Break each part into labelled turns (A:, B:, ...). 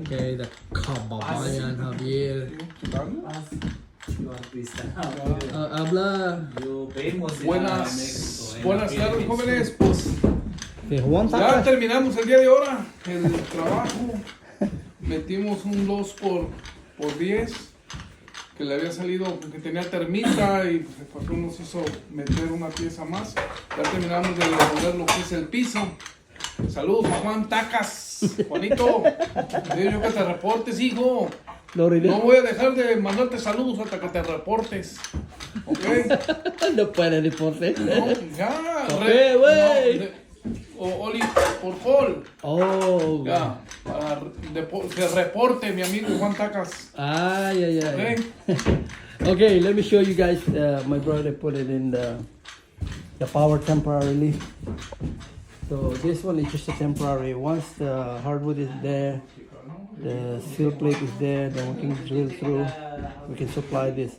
A: Okay, the kababayan Javier. Habla.
B: Buenas tardes, jóvenes. Pues
A: Juan
B: ya
A: Tacas.
B: terminamos el día de ahora el trabajo. Metimos un 2x10 que le había salido, que tenía termita y pues, el patrón nos hizo meter una pieza más. Ya terminamos de poner lo que es el piso. Saludos a Juan Tacas. Juanito, digo yo que te reportes, hijo. No voy a dejar de mandarte saludos hasta que te reportes. ¿Ok?
A: No puede deporte.
B: No, ya.
A: Ok, güey.
B: Oli, por call.
A: Oh.
B: Ya. Para que reporte mi amigo Juan Tacas.
A: Ay, ay, ay.
B: ¿Ok?
A: Okay, let me show you guys. My brother put it in the power temporarily. So this one is just a temporary. Once the hardwood is there, the steel plate is there, then we can drill through. We can supply this.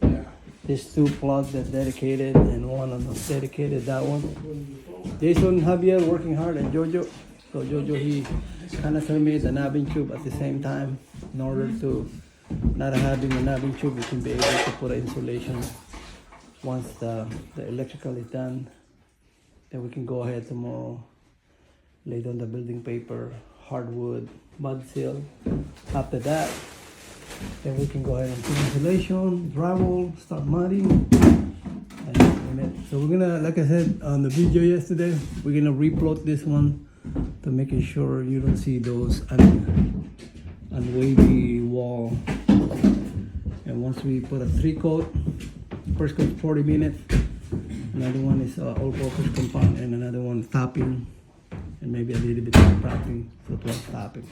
A: There's two plugs that's dedicated and one of those dedicated. That one. This one Javier working hard and Jojo. So Jojo he kind of terminated the knobbing tube at the same time in order to not having a knobbing tube, we can be able to put an insulation. Once the electrical is done, then we can go ahead tomorrow, lay down the building paper, hardwood, mud seal. After that, then we can go ahead and put insulation, drywall, start mudding. So we're gonna, like I said on the video yesterday, we're gonna replot this one to making sure you don't see those unwavy wall. And once we put a 3-coat, first coat 40 minutes, another one is all-purpose compound, and another one topping, and maybe a little bit of topping, so 12 topping.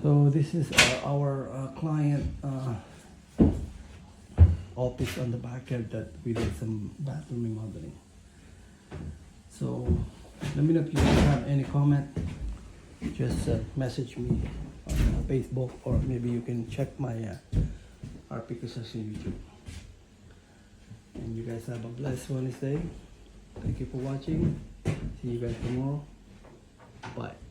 A: So this is our client office on the back end that we did some bathroom remodeling. So let me know if you guys have any comment. Just message me on Facebook, or maybe you can check my RP Construction YouTube. And you guys have a blessed Wednesday. Thank you for watching. See you guys tomorrow. Bye.